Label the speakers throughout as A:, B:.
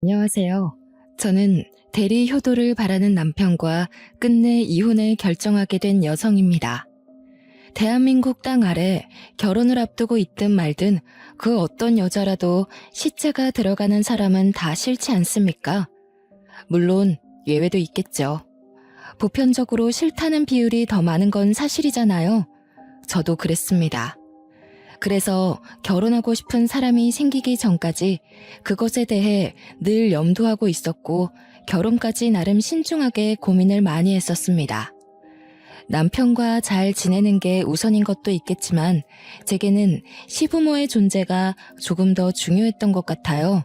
A: 안녕하세요. 저는 대리 효도를 바라는 남편과 끝내 이혼을 결정하게 된 여성입니다. 대한민국 땅 아래 결혼을 앞두고 있든 말든 그 어떤 여자라도 시자가 들어가는 사람은 다 싫지 않습니까? 물론 예외도 있겠죠. 보편적으로 싫다는 비율이 더 많은 건 사실이잖아요. 저도 그랬습니다. 그래서 결혼하고 싶은 사람이 생기기 전까지 그것에 대해 늘 염두하고 있었고 결혼까지 나름 신중하게 고민을 많이 했었습니다. 남편과 잘 지내는 게 우선인 것도 있겠지만 제게는 시부모의 존재가 조금 더 중요했던 것 같아요.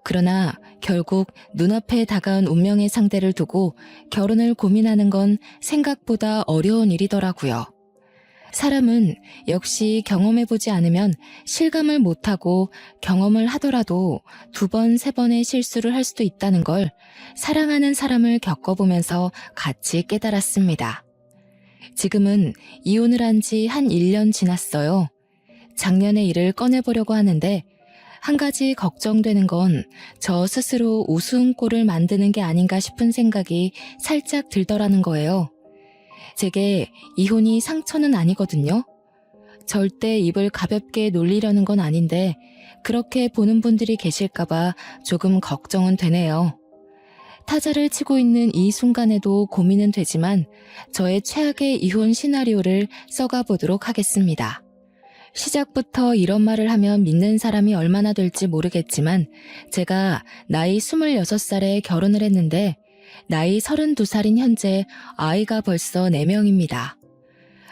A: 그러나 결국 눈앞에 다가온 운명의 상대를 두고 결혼을 고민하는 건 생각보다 어려운 일이더라고요. 사람은 역시 경험해보지 않으면 실감을 못하고 경험을 하더라도 두 번, 세 번의 실수를 할 수도 있다는 걸 사랑하는 사람을 겪어보면서 같이 깨달았습니다. 지금은 이혼을 한 지 한 1년 지났어요. 작년의 일을 꺼내보려고 하는데 한 가지 걱정되는 건 저 스스로 우스운 꼴을 만드는 게 아닌가 싶은 생각이 살짝 들더라는 거예요. 제게 이혼이 상처는 아니거든요. 절대 입을 가볍게 놀리려는 건 아닌데 그렇게 보는 분들이 계실까봐 조금 걱정은 되네요. 타자를 치고 있는 이 순간에도 고민은 되지만 저의 최악의 이혼 시나리오를 써가 보도록 하겠습니다. 시작부터 이런 말을 하면 믿는 사람이 얼마나 될지 모르겠지만 제가 나이 26살에 결혼을 했는데 나이 32살인 현재 아이가 벌써 4명입니다.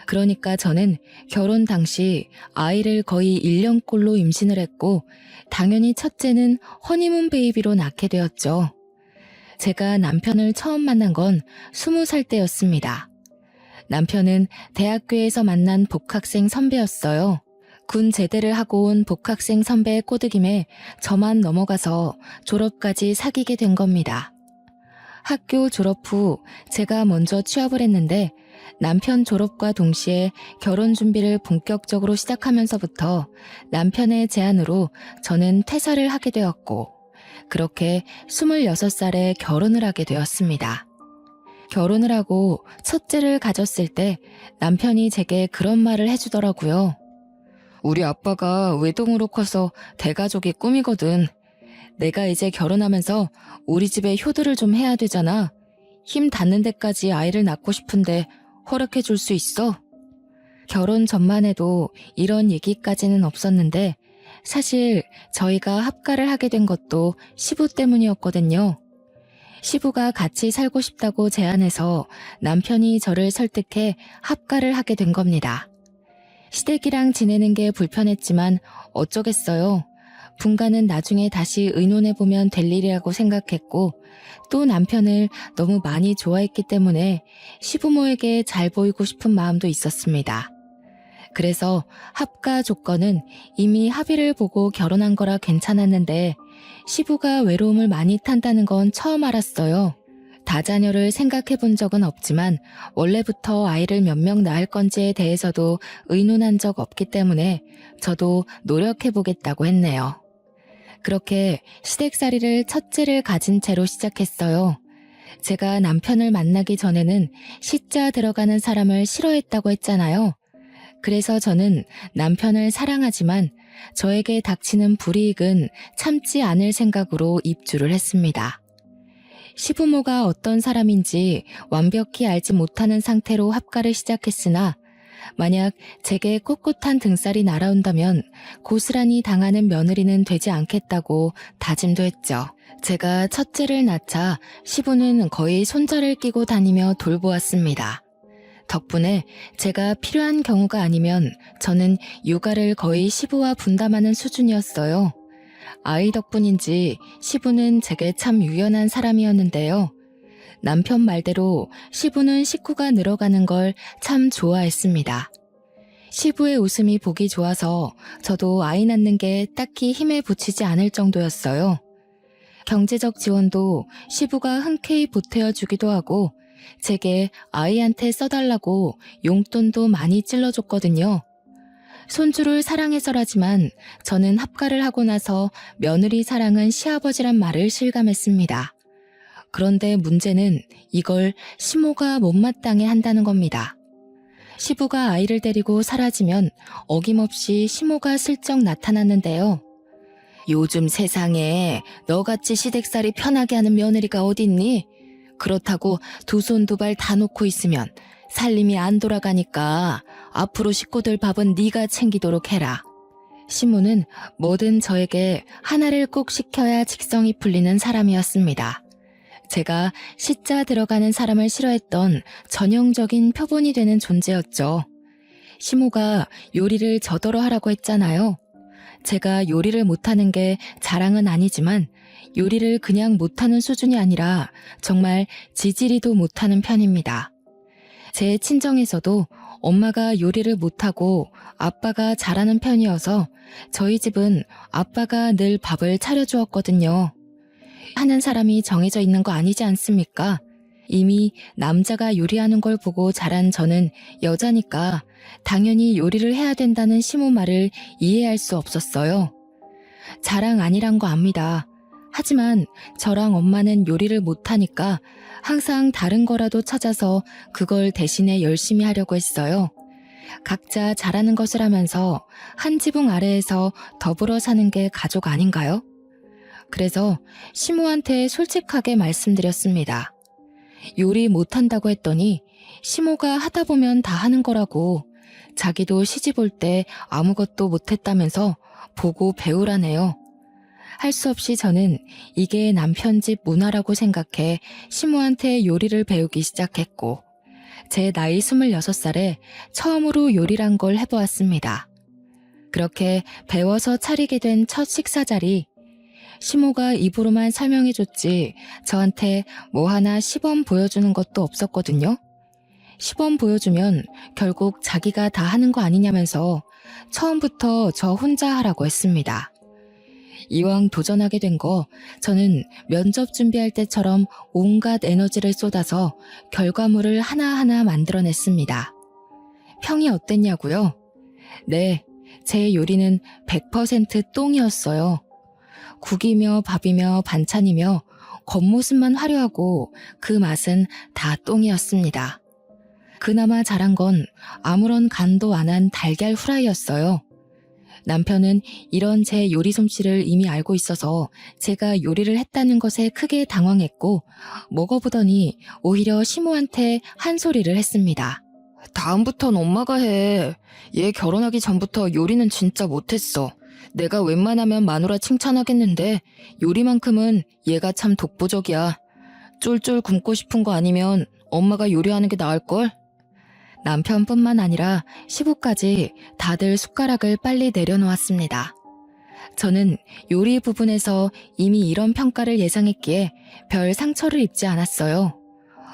A: 그러니까 저는 결혼 당시 아이를 거의 1년꼴로 임신을 했고 당연히 첫째는 허니문 베이비로 낳게 되었죠. 제가 남편을 처음 만난 건 20살 때였습니다. 남편은 대학교에서 만난 복학생 선배였어요. 군 제대를 하고 온 복학생 선배의 꼬드김에 저만 넘어가서 졸업까지 사귀게 된 겁니다. 학교 졸업 후 제가 먼저 취업을 했는데 남편 졸업과 동시에 결혼 준비를 본격적으로 시작하면서부터 남편의 제안으로 저는 퇴사를 하게 되었고 그렇게 26살에 결혼을 하게 되었습니다. 결혼을 하고 첫째를 가졌을 때 남편이 제게 그런 말을 해주더라고요. 우리 아빠가 외동으로 커서 대가족이 꿈이거든. 내가 이제 결혼하면서 우리 집에 효도를 좀 해야 되잖아. 힘 닿는 데까지 아이를 낳고 싶은데 허락해 줄 수 있어? 결혼 전만 해도 이런 얘기까지는 없었는데 사실 저희가 합가를 하게 된 것도 시부 때문이었거든요. 시부가 같이 살고 싶다고 제안해서 남편이 저를 설득해 합가를 하게 된 겁니다. 시댁이랑 지내는 게 불편했지만 어쩌겠어요. 분가는 나중에 다시 의논해보면 될 일이라고 생각했고 또 남편을 너무 많이 좋아했기 때문에 시부모에게 잘 보이고 싶은 마음도 있었습니다. 그래서 합가 조건은 이미 합의를 보고 결혼한 거라 괜찮았는데 시부가 외로움을 많이 탄다는 건 처음 알았어요. 다자녀를 생각해 본 적은 없지만 원래부터 아이를 몇 명 낳을 건지에 대해서도 의논한 적 없기 때문에 저도 노력해 보겠다고 했네요. 그렇게 시댁살이를 첫째를 가진 채로 시작했어요. 제가 남편을 만나기 전에는 시자 들어가는 사람을 싫어했다고 했잖아요. 그래서 저는 남편을 사랑하지만 저에게 닥치는 불이익은 참지 않을 생각으로 입주를 했습니다. 시부모가 어떤 사람인지 완벽히 알지 못하는 상태로 합가를 시작했으나 만약 제게 꼿꼿한 등살이 날아온다면 고스란히 당하는 며느리는 되지 않겠다고 다짐도 했죠. 제가 첫째를 낳자 시부는 거의 손자를 끼고 다니며 돌보았습니다. 덕분에 제가 필요한 경우가 아니면 저는 육아를 거의 시부와 분담하는 수준이었어요. 아이 덕분인지 시부는 제게 참 유연한 사람이었는데요. 남편 말대로 시부는 식구가 늘어가는 걸 참 좋아했습니다. 시부의 웃음이 보기 좋아서 저도 아이 낳는 게 딱히 힘에 부치지 않을 정도였어요. 경제적 지원도 시부가 흔쾌히 보태어 주기도 하고 제게 아이한테 써달라고 용돈도 많이 찔러줬거든요. 손주를 사랑해서라지만 저는 합가를 하고 나서 며느리 사랑은 시아버지란 말을 실감했습니다. 그런데 문제는 이걸 시모가 못마땅해 한다는 겁니다. 시부가 아이를 데리고 사라지면 어김없이 시모가 슬쩍 나타났는데요. 요즘 세상에 너같이 시댁살이 편하게 하는 며느리가 어딨니? 그렇다고 두 손 두 발 다 놓고 있으면 살림이 안 돌아가니까 앞으로 식구들 밥은 네가 챙기도록 해라. 시모는 뭐든 저에게 하나를 꼭 시켜야 직성이 풀리는 사람이었습니다. 제가 시자 들어가는 사람을 싫어했던 전형적인 표본이 되는 존재였죠. 시모가 요리를 저더러 하라고 했잖아요. 제가 요리를 못하는 게 자랑은 아니지만 요리를 그냥 못하는 수준이 아니라 정말 지지리도 못하는 편입니다. 제 친정에서도 엄마가 요리를 못하고 아빠가 잘하는 편이어서 저희 집은 아빠가 늘 밥을 차려주었거든요. 하는 사람이 정해져 있는 거 아니지 않습니까? 이미 남자가 요리하는 걸 보고 자란 저는 여자니까 당연히 요리를 해야 된다는 시모 말을 이해할 수 없었어요. 자랑 아니란 거 압니다. 하지만 저랑 엄마는 요리를 못하니까 항상 다른 거라도 찾아서 그걸 대신에 열심히 하려고 했어요. 각자 잘하는 것을 하면서 한 지붕 아래에서 더불어 사는 게 가족 아닌가요? 그래서 시모한테 솔직하게 말씀드렸습니다. 요리 못한다고 했더니 시모가 하다 보면 다 하는 거라고, 자기도 시집 올 때 아무것도 못했다면서 보고 배우라네요. 할 수 없이 저는 이게 남편 집 문화라고 생각해 시모한테 요리를 배우기 시작했고, 제 나이 26살에 처음으로 요리란 걸 해보았습니다. 그렇게 배워서 차리게 된 첫 식사 자리, 시모가 입으로만 설명해줬지 저한테 뭐 하나 시범 보여주는 것도 없었거든요. 시범 보여주면 결국 자기가 다 하는 거 아니냐면서 처음부터 저 혼자 하라고 했습니다. 이왕 도전하게 된 거 저는 면접 준비할 때처럼 온갖 에너지를 쏟아서 결과물을 하나하나 만들어냈습니다. 평이 어땠냐고요? 네, 제 요리는 100% 똥이었어요. 국이며 밥이며 반찬이며 겉모습만 화려하고 그 맛은 다 똥이었습니다. 그나마 잘한 건 아무런 간도 안 한 달걀 후라이였어요. 남편은 이런 제 요리 솜씨를 이미 알고 있어서 제가 요리를 했다는 것에 크게 당황했고, 먹어보더니 오히려 시모한테 한 소리를 했습니다. 다음부턴 엄마가 해. 얘 결혼하기 전부터 요리는 진짜 못했어. 내가 웬만하면 마누라 칭찬하겠는데 요리만큼은 얘가 참 독보적이야. 쫄쫄 굶고 싶은 거 아니면 엄마가 요리하는 게 나을걸? 남편뿐만 아니라 시부까지 다들 숟가락을 빨리 내려놓았습니다. 저는 요리 부분에서 이미 이런 평가를 예상했기에 별 상처를 입지 않았어요.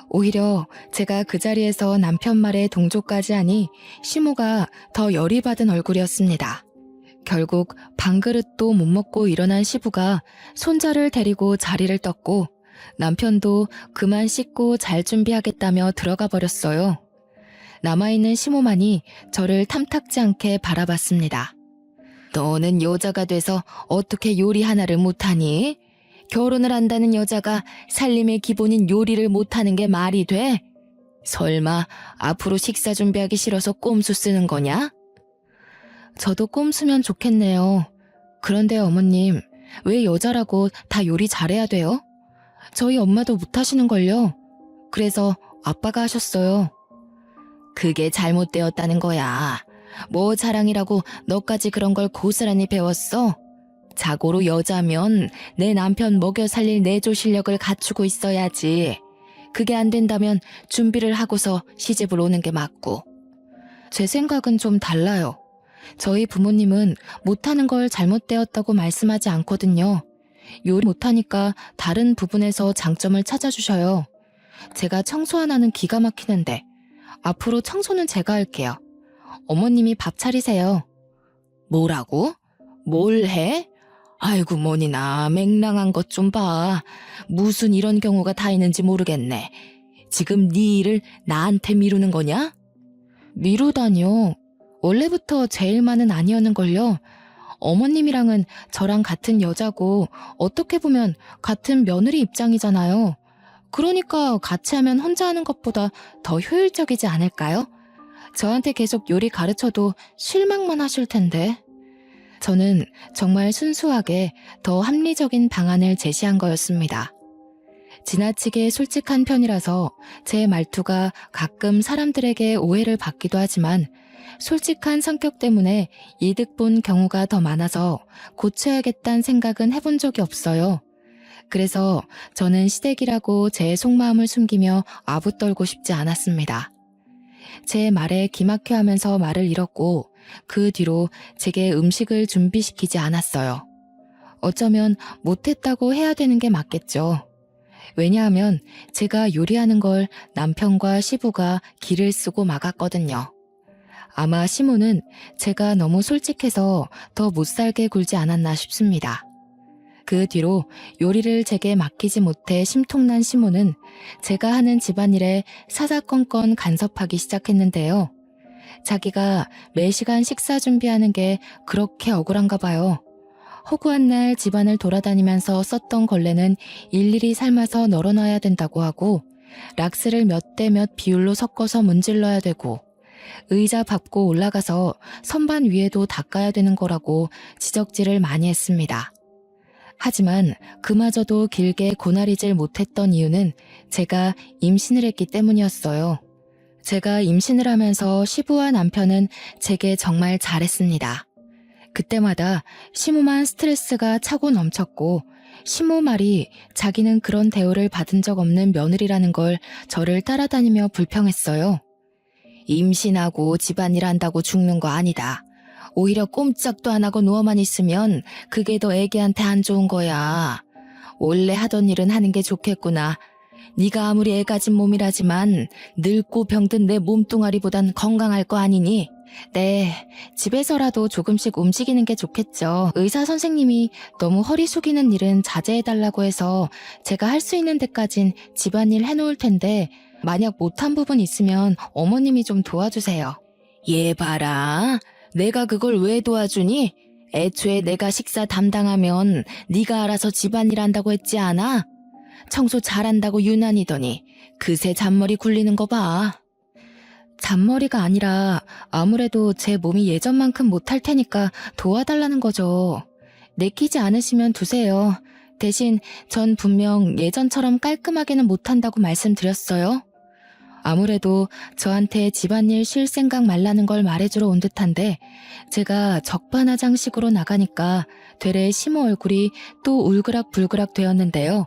A: 오히려 제가 그 자리에서 남편 말에 동조까지 하니 시모가 더 열이 받은 얼굴이었습니다. 결국 밥그릇도 못 먹고 일어난 시부가 손자를 데리고 자리를 떴고, 남편도 그만 씻고 잘 준비하겠다며 들어가 버렸어요. 남아있는 시모만이 저를 탐탁지 않게 바라봤습니다. 너는 여자가 돼서 어떻게 요리 하나를 못하니? 결혼을 한다는 여자가 살림의 기본인 요리를 못하는 게 말이 돼? 설마 앞으로 식사 준비하기 싫어서 꼼수 쓰는 거냐? 저도 꼼수면 좋겠네요. 그런데 어머님, 왜 여자라고 다 요리 잘해야 돼요? 저희 엄마도 못하시는걸요. 그래서 아빠가 하셨어요. 그게 잘못되었다는 거야. 뭐 자랑이라고 너까지 그런 걸 고스란히 배웠어? 자고로 여자면 내 남편 먹여 살릴 내조 실력을 갖추고 있어야지. 그게 안 된다면 준비를 하고서 시집을 오는 게 맞고. 제 생각은 좀 달라요. 저희 부모님은 못하는 걸 잘못되었다고 말씀하지 않거든요. 요리 못하니까 다른 부분에서 장점을 찾아주셔요. 제가 청소 하나는 기가 막히는데 앞으로 청소는 제가 할게요. 어머님이 밥 차리세요. 뭐라고? 뭘 해? 아이고 뭐니나 맹랑한 것 좀 봐. 무슨 이런 경우가 다 있는지 모르겠네. 지금 네 일을 나한테 미루는 거냐? 미루다니요. 원래부터 제 일만은 아니었는걸요. 어머님이랑은 저랑 같은 여자고 어떻게 보면 같은 며느리 입장이잖아요. 그러니까 같이 하면 혼자 하는 것보다 더 효율적이지 않을까요? 저한테 계속 요리 가르쳐도 실망만 하실 텐데. 저는 정말 순수하게 더 합리적인 방안을 제시한 거였습니다. 지나치게 솔직한 편이라서 제 말투가 가끔 사람들에게 오해를 받기도 하지만 솔직한 성격 때문에 이득 본 경우가 더 많아서 고쳐야겠다는 생각은 해본 적이 없어요. 그래서 저는 시댁이라고 제 속마음을 숨기며 아부떨고 싶지 않았습니다. 제 말에 기막혀 하면서 말을 잃었고 그 뒤로 제게 음식을 준비시키지 않았어요. 어쩌면 못했다고 해야 되는 게 맞겠죠. 왜냐하면 제가 요리하는 걸 남편과 시부가 기를 쓰고 막았거든요. 아마 시모는 제가 너무 솔직해서 더 못살게 굴지 않았나 싶습니다. 그 뒤로 요리를 제게 맡기지 못해 심통난 시모는 제가 하는 집안일에 사사건건 간섭하기 시작했는데요. 자기가 매시간 식사 준비하는 게 그렇게 억울한가 봐요. 허구한 날 집안을 돌아다니면서 썼던 걸레는 일일이 삶아서 널어놔야 된다고 하고 락스를 몇 대 몇 비율로 섞어서 문질러야 되고 의자 밟고 올라가서 선반 위에도 닦아야 되는 거라고 지적질을 많이 했습니다. 하지만 그마저도 길게 고나리질 못했던 이유는 제가 임신을 했기 때문이었어요. 제가 임신을 하면서 시부와 남편은 제게 정말 잘했습니다. 그때마다 시모만 스트레스가 차고 넘쳤고 시모 말이 자기는 그런 대우를 받은 적 없는 며느리라는 걸 저를 따라다니며 불평했어요. 임신하고 집안일 한다고 죽는 거 아니다. 오히려 꼼짝도 안 하고 누워만 있으면 그게 더 애기한테 안 좋은 거야. 원래 하던 일은 하는 게 좋겠구나. 네가 아무리 애 가진 몸이라지만 늙고 병든 내 몸뚱아리보단 건강할 거 아니니? 네, 집에서라도 조금씩 움직이는 게 좋겠죠. 의사 선생님이 너무 허리 숙이는 일은 자제해달라고 해서 제가 할 수 있는 데까진 집안일 해놓을 텐데 만약 못한 부분 있으면 어머님이 좀 도와주세요. 얘 봐라. 내가 그걸 왜 도와주니? 애초에 내가 식사 담당하면 네가 알아서 집안일 한다고 했지 않아? 청소 잘한다고 유난히더니 그새 잔머리 굴리는 거 봐. 잔머리가 아니라 아무래도 제 몸이 예전만큼 못할 테니까 도와달라는 거죠. 내키지 않으시면 두세요. 대신 전 분명 예전처럼 깔끔하게는 못한다고 말씀드렸어요. 아무래도 저한테 집안일 쉴 생각 말라는 걸 말해주러 온 듯한데 제가 적반하장식으로 나가니까 되레 시모 얼굴이 또 울그락불그락 되었는데요.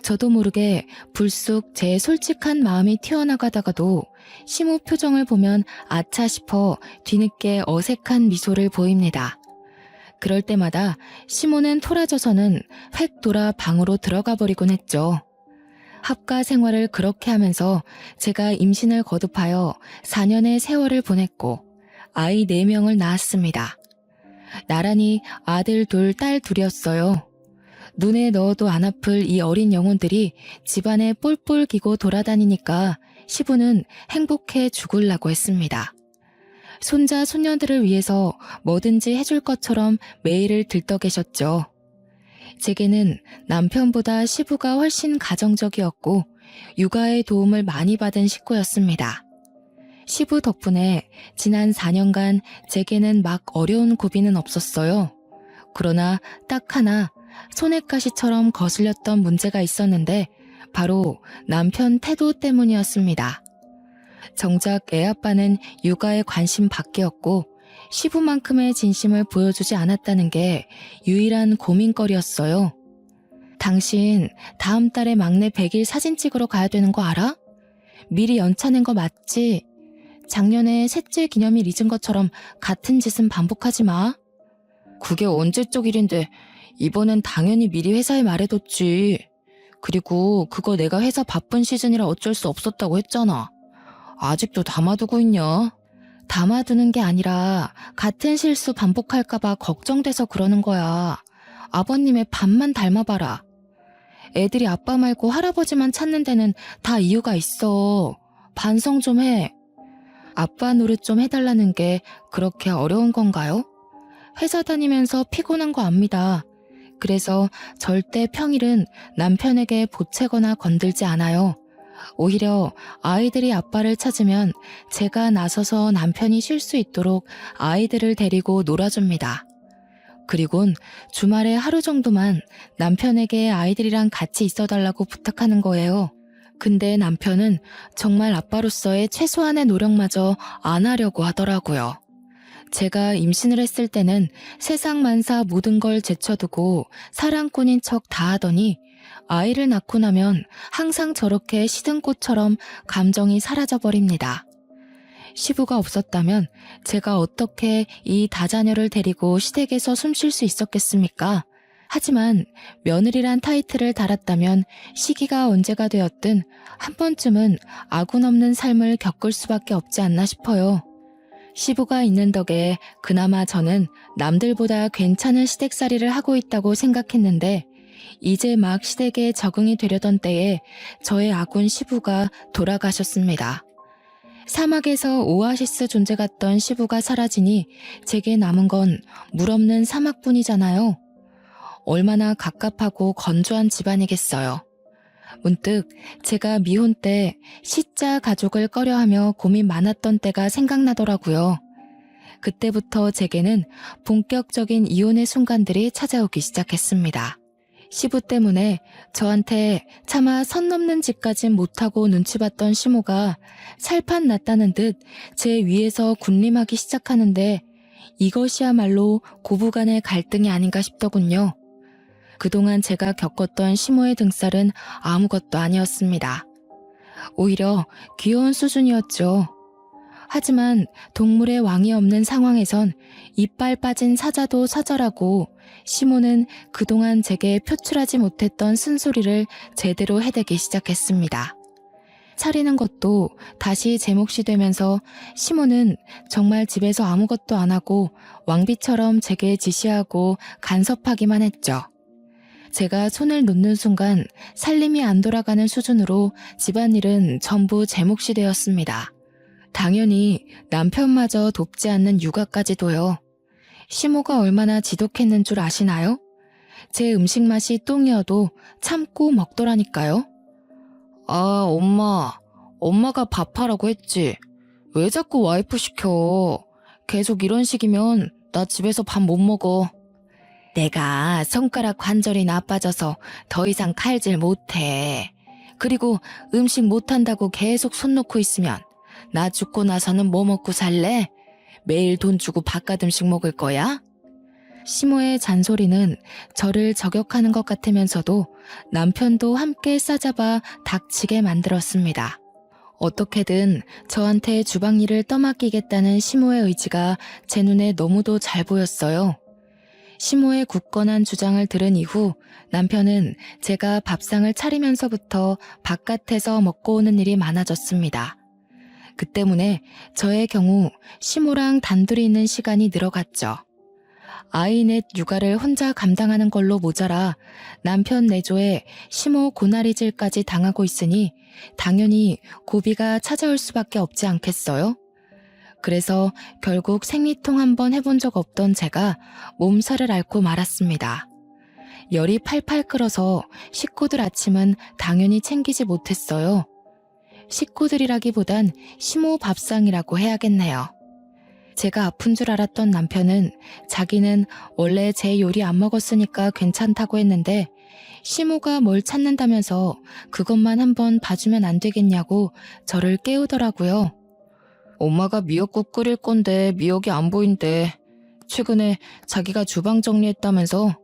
A: 저도 모르게 불쑥 제 솔직한 마음이 튀어나가다가도 시모 표정을 보면 아차 싶어 뒤늦게 어색한 미소를 보입니다. 그럴 때마다 시모는 토라져서는 획 돌아 방으로 들어가 버리곤 했죠. 합가 생활을 그렇게 하면서 제가 임신을 거듭하여 4년의 세월을 보냈고 아이 4명을 낳았습니다. 나란히 아들 둘, 딸 둘이었어요. 눈에 넣어도 안 아플 이 어린 영혼들이 집안에 뿔뿔 기고 돌아다니니까 시부는 행복해 죽으려고 했습니다. 손자, 손녀들을 위해서 뭐든지 해줄 것처럼 매일을 들떠 계셨죠. 제게는 남편보다 시부가 훨씬 가정적이었고 육아의 도움을 많이 받은 식구였습니다. 시부 덕분에 지난 4년간 제게는 막 어려운 고비는 없었어요. 그러나 딱 하나 소냇가시처럼 거슬렸던 문제가 있었는데 바로 남편 태도 때문이었습니다. 정작 애아빠는 육아에 관심 밖이었고 시부만큼의 진심을 보여주지 않았다는 게 유일한 고민거리였어요. 당신 다음 달에 막내 100일 사진 찍으러 가야 되는 거 알아? 미리 연차낸 거 맞지? 작년에 셋째 기념일 잊은 것처럼 같은 짓은 반복하지 마. 그게 언제적 일인데 이번엔 당연히 미리 회사에 말해뒀지. 그리고 그거 내가 회사 바쁜 시즌이라 어쩔 수 없었다고 했잖아. 아직도 담아두고 있냐? 담아두는 게 아니라 같은 실수 반복할까봐 걱정돼서 그러는 거야. 아버님의 반만 닮아봐라. 애들이 아빠 말고 할아버지만 찾는 데는 다 이유가 있어. 반성 좀 해. 아빠 노릇 좀 해달라는 게 그렇게 어려운 건가요? 회사 다니면서 피곤한 거 압니다. 그래서 절대 평일은 남편에게 보채거나 건들지 않아요. 오히려 아이들이 아빠를 찾으면 제가 나서서 남편이 쉴 수 있도록 아이들을 데리고 놀아줍니다. 그리곤 주말에 하루 정도만 남편에게 아이들이랑 같이 있어달라고 부탁하는 거예요. 근데 남편은 정말 아빠로서의 최소한의 노력마저 안 하려고 하더라고요. 제가 임신을 했을 때는 세상 만사 모든 걸 제쳐두고 사랑꾼인 척 다 하더니 아이를 낳고 나면 항상 저렇게 시든 꽃처럼 감정이 사라져버립니다. 시부가 없었다면 제가 어떻게 이 다자녀를 데리고 시댁에서 숨 쉴 수 있었겠습니까? 하지만 며느리란 타이틀을 달았다면 시기가 언제가 되었든 한 번쯤은 아군 없는 삶을 겪을 수밖에 없지 않나 싶어요. 시부가 있는 덕에 그나마 저는 남들보다 괜찮은 시댁살이를 하고 있다고 생각했는데 이제 막 시댁에 적응이 되려던 때에 저의 아군 시부가 돌아가셨습니다. 사막에서 오아시스 존재 같던 시부가 사라지니 제게 남은 건 물 없는 사막뿐이잖아요. 얼마나 갑갑하고 건조한 집안이겠어요. 문득 제가 미혼 때 시자 가족을 꺼려하며 고민 많았던 때가 생각나더라고요. 그때부터 제게는 본격적인 이혼의 순간들이 찾아오기 시작했습니다. 시부 때문에 저한테 차마 선 넘는 짓까진 못하고 눈치 봤던 시모가 살판 났다는 듯 제 위에서 군림하기 시작하는데 이것이야말로 고부간의 갈등이 아닌가 싶더군요. 그동안 제가 겪었던 시모의 등살은 아무것도 아니었습니다. 오히려 귀여운 수준이었죠. 하지만 동물의 왕이 없는 상황에선 이빨 빠진 사자도 사자라고 시모는 그동안 제게 표출하지 못했던 쓴소리를 제대로 해대기 시작했습니다. 차리는 것도 다시 제 몫이 되면서 시모는 정말 집에서 아무것도 안 하고 왕비처럼 제게 지시하고 간섭하기만 했죠. 제가 손을 놓는 순간 살림이 안 돌아가는 수준으로 집안일은 전부 제 몫이 되었습니다. 당연히 남편마저 돕지 않는 육아까지도요. 시모가 얼마나 지독했는 줄 아시나요? 제 음식 맛이 똥이어도 참고 먹더라니까요. 아, 엄마가 밥하라고 했지. 왜 자꾸 와이프 시켜? 계속 이런 식이면 나 집에서 밥 못 먹어. 내가 손가락 관절이 나빠져서 더 이상 칼질 못해. 그리고 음식 못한다고 계속 손 놓고 있으면 나 죽고 나서는 뭐 먹고 살래? 매일 돈 주고 바깥 음식 먹을 거야? 시모의 잔소리는 저를 저격하는 것 같으면서도 남편도 함께 싸잡아 닥치게 만들었습니다. 어떻게든 저한테 주방 일을 떠맡기겠다는 시모의 의지가 제 눈에 너무도 잘 보였어요. 시모의 굳건한 주장을 들은 이후 남편은 제가 밥상을 차리면서부터 바깥에서 먹고 오는 일이 많아졌습니다. 그 때문에 저의 경우 시모랑 단둘이 있는 시간이 늘어갔죠. 아이 넷 육아를 혼자 감당하는 걸로 모자라 남편 내조에 시모 고나리질까지 당하고 있으니 당연히 고비가 찾아올 수밖에 없지 않겠어요? 그래서 결국 생리통 한번 해본 적 없던 제가 몸살을 앓고 말았습니다. 열이 팔팔 끓어서 식구들 아침은 당연히 챙기지 못했어요. 식구들이라기보단 시모 밥상이라고 해야겠네요. 제가 아픈 줄 알았던 남편은 자기는 원래 제 요리 안 먹었으니까 괜찮다고 했는데 시모가 뭘 찾는다면서 그것만 한번 봐주면 안 되겠냐고 저를 깨우더라고요. 엄마가 미역국 끓일 건데 미역이 안 보인대. 최근에 자기가 주방 정리했다면서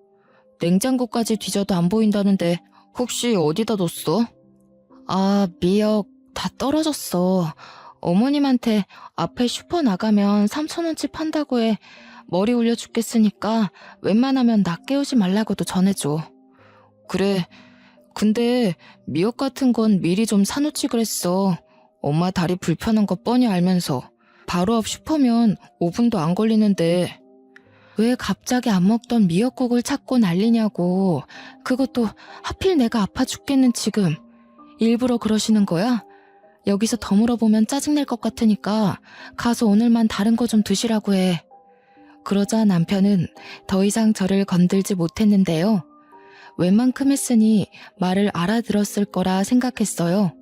A: 냉장고까지 뒤져도 안 보인다는데 혹시 어디다 뒀어? 아, 미역 다 떨어졌어. 어머님한테 앞에 슈퍼 나가면 3,000원치 판다고 해. 머리 울려 죽겠으니까 웬만하면 나 깨우지 말라고도 전해줘. 그래. 근데 미역 같은 건 미리 좀 사놓지 그랬어. 엄마 다리 불편한 거 뻔히 알면서. 바로 앞 슈퍼면 5분도 안 걸리는데. 왜 갑자기 안 먹던 미역국을 찾고 난리냐고. 그것도 하필 내가 아파 죽겠는 지금. 일부러 그러시는 거야? 여기서 더 물어보면 짜증낼 것 같으니까 가서 오늘만 다른 거 좀 드시라고 해. 그러자 남편은 더 이상 저를 건들지 못했는데요. 웬만큼 했으니 말을 알아들었을 거라 생각했어요.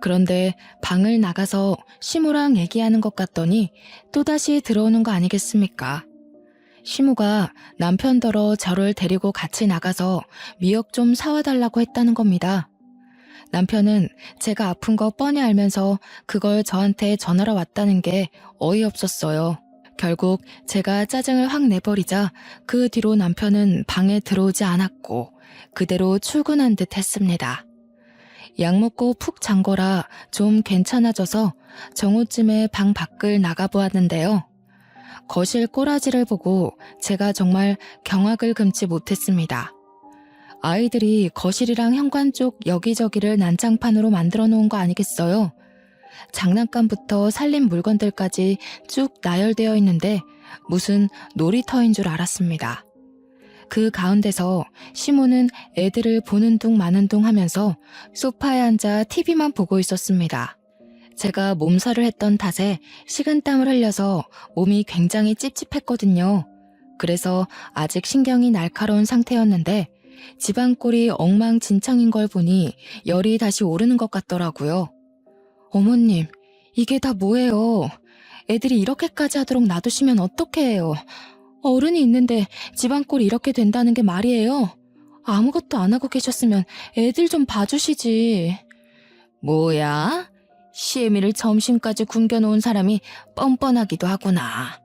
A: 그런데 방을 나가서 시무랑 얘기하는 것 같더니 또다시 들어오는 거 아니겠습니까? 시무가 남편더러 저를 데리고 같이 나가서 미역 좀 사와달라고 했다는 겁니다. 남편은 제가 아픈 거 뻔히 알면서 그걸 저한테 전하러 왔다는 게 어이없었어요. 결국 제가 짜증을 확 내버리자 그 뒤로 남편은 방에 들어오지 않았고 그대로 출근한 듯 했습니다. 약 먹고 푹 잔 거라 좀 괜찮아져서 정오쯤에 방 밖을 나가보았는데요. 거실 꼬라지를 보고 제가 정말 경악을 금치 못했습니다. 아이들이 거실이랑 현관 쪽 여기저기를 난장판으로 만들어 놓은 거 아니겠어요? 장난감부터 살림 물건들까지 쭉 나열되어 있는데 무슨 놀이터인 줄 알았습니다. 그 가운데서 시모는 애들을 보는 둥 마는 둥 하면서 소파에 앉아 TV만 보고 있었습니다. 제가 몸살을 했던 탓에 식은땀을 흘려서 몸이 굉장히 찝찝했거든요. 그래서 아직 신경이 날카로운 상태였는데 집안 꼴이 엉망진창인 걸 보니 열이 다시 오르는 것 같더라고요. 어머님, 이게 다 뭐예요? 애들이 이렇게까지 하도록 놔두시면 어떡해요? 어른이 있는데 집안 꼴이 이렇게 된다는 게 말이에요? 아무것도 안 하고 계셨으면 애들 좀 봐주시지. 뭐야? 시애미를 점심까지 굶겨놓은 사람이 뻔뻔하기도 하구나.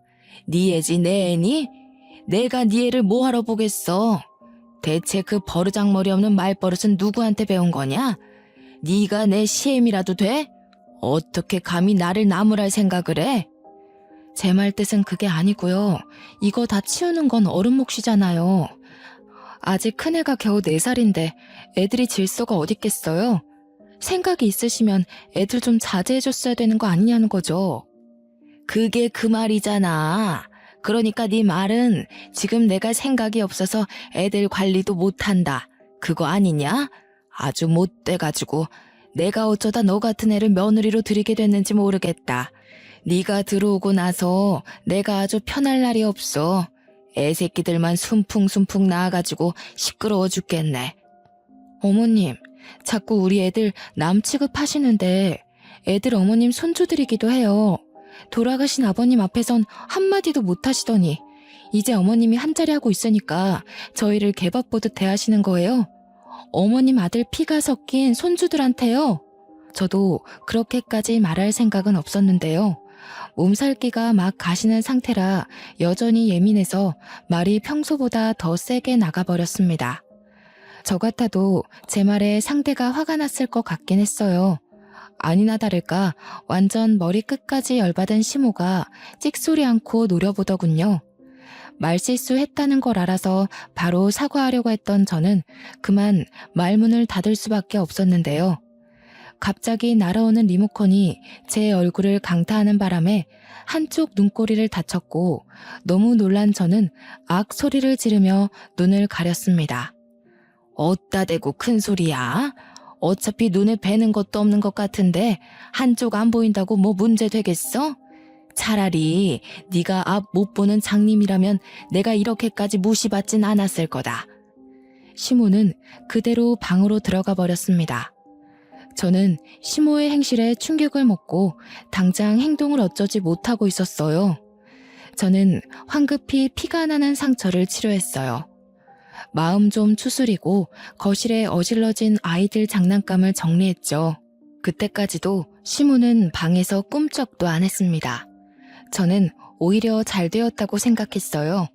A: 네 애지 내 애니? 내가 네 애를 뭐하러 보겠어? 대체 그 버르장머리 없는 말버릇은 누구한테 배운 거냐? 네가 내 시애미라도 돼? 어떻게 감히 나를 나무랄 생각을 해? 제 말 뜻은 그게 아니고요. 이거 다 치우는 건 어른 몫이잖아요. 아직 큰애가 겨우 4살인데 애들이 질서가 어딨겠어요? 생각이 있으시면 애들 좀 자제해줬어야 되는 거 아니냐는 거죠. 그게 그 말이잖아. 그러니까 네 말은 지금 내가 생각이 없어서 애들 관리도 못한다. 그거 아니냐? 아주 못돼가지고 내가 어쩌다 너 같은 애를 며느리로 들이게 됐는지 모르겠다. 네가 들어오고 나서 내가 아주 편할 날이 없어. 애새끼들만 순풍순풍 나와가지고 시끄러워 죽겠네. 어머님, 자꾸 우리 애들 남 취급하시는데 애들 어머님 손주들이기도 해요. 돌아가신 아버님 앞에선 한마디도 못하시더니 이제 어머님이 한자리 하고 있으니까 저희를 개밥 보듯 대하시는 거예요. 어머님 아들 피가 섞인 손주들한테요. 저도 그렇게까지 말할 생각은 없었는데요. 몸살기가 막 가시는 상태라 여전히 예민해서 말이 평소보다 더 세게 나가버렸습니다. 저 같아도 제 말에 상대가 화가 났을 것 같긴 했어요. 아니나 다를까 완전 머리끝까지 열받은 시모가 찍소리 않고 노려보더군요. 말실수했다는 걸 알아서 바로 사과하려고 했던 저는 그만 말문을 닫을 수밖에 없었는데요. 갑자기 날아오는 리모컨이 제 얼굴을 강타하는 바람에 한쪽 눈꼬리를 다쳤고 너무 놀란 저는 악 소리를 지르며 눈을 가렸습니다. 어따 대고 큰 소리야? 어차피 눈에 뵈는 것도 없는 것 같은데 한쪽 안 보인다고 뭐 문제 되겠어? 차라리 네가 앞 못 보는 장님이라면 내가 이렇게까지 무시받진 않았을 거다. 시모는 그대로 방으로 들어가 버렸습니다. 저는 시모의 행실에 충격을 먹고 당장 행동을 어쩌지 못하고 있었어요. 저는 황급히 피가 나는 상처를 치료했어요. 마음 좀 추스리고 거실에 어질러진 아이들 장난감을 정리했죠. 그때까지도 시모는 방에서 꿈쩍도 안 했습니다. 저는 오히려 잘 되었다고 생각했어요.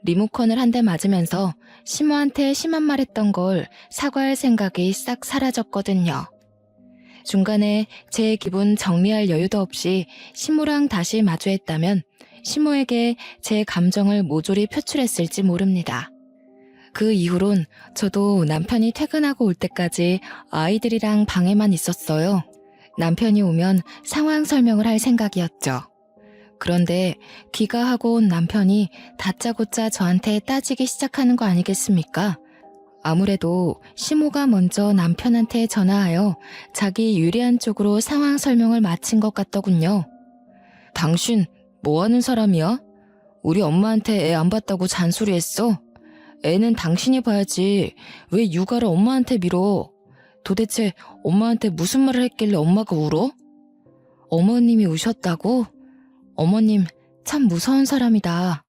A: 리모컨을 한 대 맞으면서 시모한테 심한 말 했던 걸 사과할 생각이 싹 사라졌거든요. 중간에 제 기분 정리할 여유도 없이 시모랑 다시 마주했다면 시모에게 제 감정을 모조리 표출했을지 모릅니다. 그 이후론 저도 남편이 퇴근하고 올 때까지 아이들이랑 방에만 있었어요. 남편이 오면 상황 설명을 할 생각이었죠. 그런데 귀가하고 온 남편이 다짜고짜 저한테 따지기 시작하는 거 아니겠습니까? 아무래도 시모가 먼저 남편한테 전화하여 자기 유리한 쪽으로 상황 설명을 마친 것 같더군요. 당신 뭐 하는 사람이야? 우리 엄마한테 애 안 봤다고 잔소리했어? 애는 당신이 봐야지. 왜 육아를 엄마한테 밀어? 도대체 엄마한테 무슨 말을 했길래 엄마가 울어? 어머님이 우셨다고? 어머님 참 무서운 사람이다.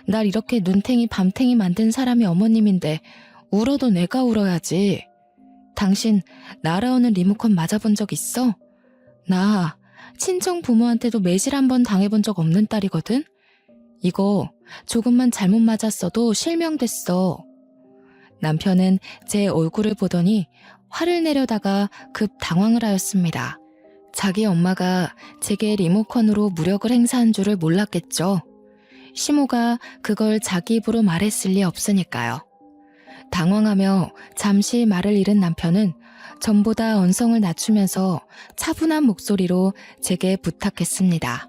A: 날 이렇게 눈탱이 밤탱이 만든 사람이 어머님인데 울어도 내가 울어야지. 당신 날아오는 리모컨 맞아본 적 있어? 나 친정 부모한테도 매질 한 번 당해본 적 없는 딸이거든? 이거 조금만 잘못 맞았어도 실명됐어. 남편은 제 얼굴을 보더니 화를 내려다가 급 당황을 하였습니다. 자기 엄마가 제게 리모컨으로 무력을 행사한 줄을 몰랐겠죠. 시모가 그걸 자기 입으로 말했을 리 없으니까요. 당황하며 잠시 말을 잃은 남편은 전보다 언성을 낮추면서 차분한 목소리로 제게 부탁했습니다.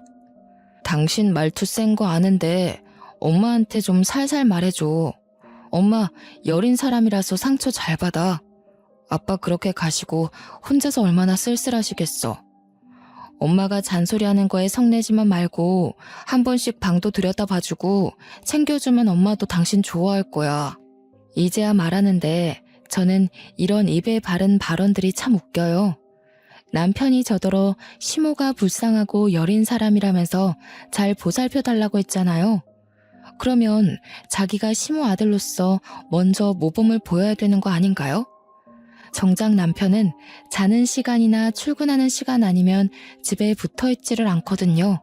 A: 당신 말투 센 거 아는데 엄마한테 좀 살살 말해줘. 엄마 여린 사람이라서 상처 잘 받아. 아빠 그렇게 가시고 혼자서 얼마나 쓸쓸하시겠어. 엄마가 잔소리하는 거에 성내지만 말고 한 번씩 방도 들여다봐주고 챙겨주면 엄마도 당신 좋아할 거야. 이제야 말하는데 저는 이런 입에 바른 발언들이 참 웃겨요. 남편이 저더러 시모가 불쌍하고 여린 사람이라면서 잘 보살펴달라고 했잖아요. 그러면 자기가 시모 아들로서 먼저 모범을 보여야 되는 거 아닌가요? 정작 남편은 자는 시간이나 출근하는 시간 아니면 집에 붙어있지를 않거든요.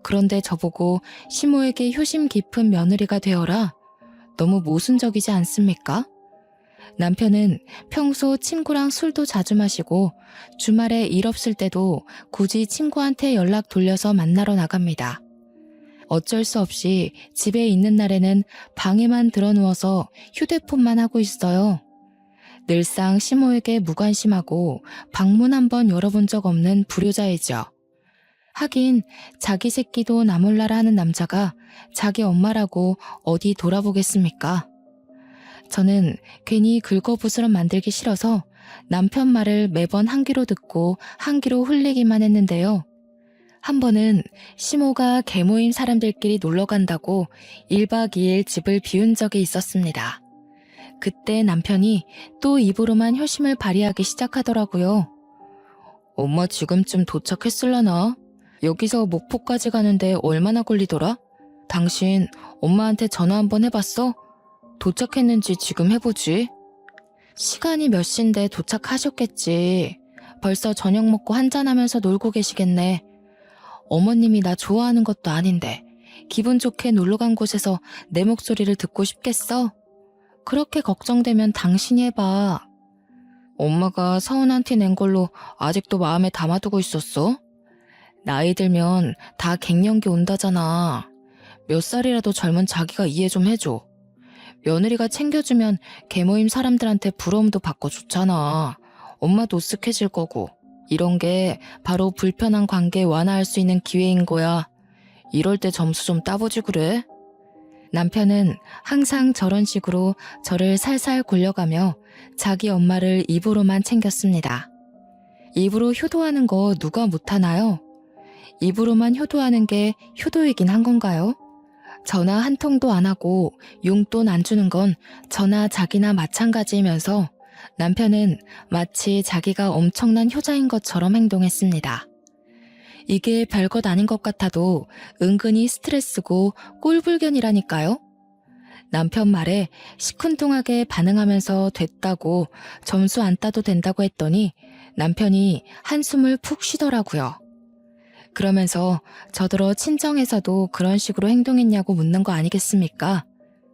A: 그런데 저보고 시모에게 효심 깊은 며느리가 되어라. 너무 모순적이지 않습니까? 남편은 평소 친구랑 술도 자주 마시고 주말에 일 없을 때도 굳이 친구한테 연락 돌려서 만나러 나갑니다. 어쩔 수 없이 집에 있는 날에는 방에만 들어누워서 휴대폰만 하고 있어요. 늘상 시모에게 무관심하고 방문 한번 열어본 적 없는 불효자이죠. 하긴 자기 새끼도 나몰라라 하는 남자가 자기 엄마라고 어디 돌아보겠습니까? 저는 괜히 긁어부스럼 만들기 싫어서 남편 말을 매번 한 귀로 듣고 한 귀로 흘리기만 했는데요. 한 번은 시모가 개모임 사람들끼리 놀러 간다고 1박 2일 집을 비운 적이 있었습니다. 그때 남편이 또 입으로만 효심을 발휘하기 시작하더라고요. 엄마 지금쯤 도착했을라나? 여기서 목포까지 가는데 얼마나 걸리더라? 당신 엄마한테 전화 한번 해봤어? 도착했는지 지금 해보지. 시간이 몇 시인데 도착하셨겠지. 벌써 저녁 먹고 한잔하면서 놀고 계시겠네. 어머님이 나 좋아하는 것도 아닌데 기분 좋게 놀러간 곳에서 내 목소리를 듣고 싶겠어? 그렇게 걱정되면 당신이 해봐. 엄마가 서운한 티 낸 걸로 아직도 마음에 담아두고 있었어? 나이 들면 다 갱년기 온다잖아. 몇 살이라도 젊은 자기가 이해 좀 해줘. 며느리가 챙겨주면 개모임 사람들한테 부러움도 받고 좋잖아. 엄마도 으쓱해질 거고. 이런 게 바로 불편한 관계 완화할 수 있는 기회인 거야. 이럴 때 점수 좀 따보지 그래? 남편은 항상 저런 식으로 저를 살살 굴려가며 자기 엄마를 입으로만 챙겼습니다. 입으로 효도하는 거 누가 못하나요? 입으로만 효도하는 게 효도이긴 한 건가요? 전화 한 통도 안 하고 용돈 안 주는 건 저나 자기나 마찬가지이면서 남편은 마치 자기가 엄청난 효자인 것처럼 행동했습니다. 이게 별것 아닌 것 같아도 은근히 스트레스고 꼴불견이라니까요. 남편 말에 시큰둥하게 반응하면서 됐다고 점수 안 따도 된다고 했더니 남편이 한숨을 푹 쉬더라고요. 그러면서 저더러 친정에서도 그런 식으로 행동했냐고 묻는 거 아니겠습니까?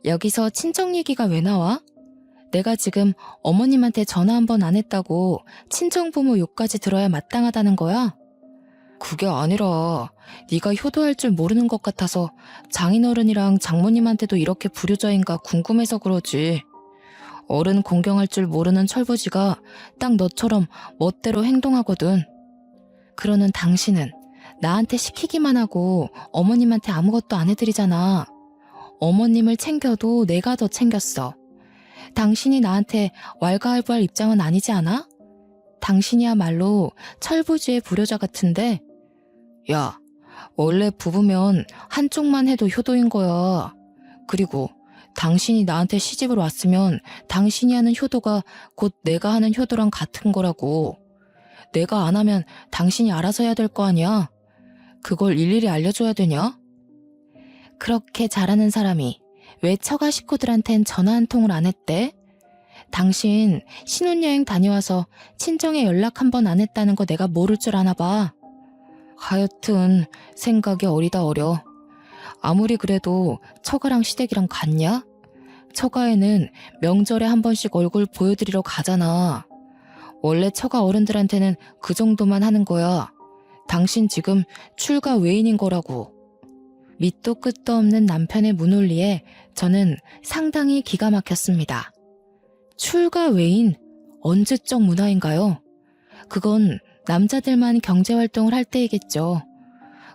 A: 여기서 친정 얘기가 왜 나와? 내가 지금 어머님한테 전화 한 번 안 했다고 친정부모 욕까지 들어야 마땅하다는 거야? 그게 아니라 네가 효도할 줄 모르는 것 같아서 장인어른이랑 장모님한테도 이렇게 불효자인가 궁금해서 그러지. 어른 공경할 줄 모르는 철부지가 딱 너처럼 멋대로 행동하거든. 그러는 당신은 나한테 시키기만 하고 어머님한테 아무것도 안 해드리잖아. 어머님을 챙겨도 내가 더 챙겼어. 당신이 나한테 왈가왈부할 입장은 아니지 않아? 당신이야말로 철부지의 불효자 같은데. 야, 원래 부부면 한쪽만 해도 효도인 거야. 그리고 당신이 나한테 시집을 왔으면 당신이 하는 효도가 곧 내가 하는 효도랑 같은 거라고. 내가 안 하면 당신이 알아서 해야 될 거 아니야. 그걸 일일이 알려줘야 되냐? 그렇게 잘하는 사람이 왜 처가 식구들한텐 전화 한 통을 안 했대? 당신 신혼여행 다녀와서 친정에 연락 한 번 안 했다는 거 내가 모를 줄 아나 봐. 하여튼 생각이 어리다 어려. 아무리 그래도 처가랑 시댁이랑 같냐? 처가에는 명절에 한 번씩 얼굴 보여드리러 가잖아. 원래 처가 어른들한테는 그 정도만 하는 거야. 당신 지금 출가 외인인 거라고. 밑도 끝도 없는 남편의 문논리에 저는 상당히 기가 막혔습니다. 출가 외인? 언제적 문화인가요? 그건 남자들만 경제활동을 할 때이겠죠.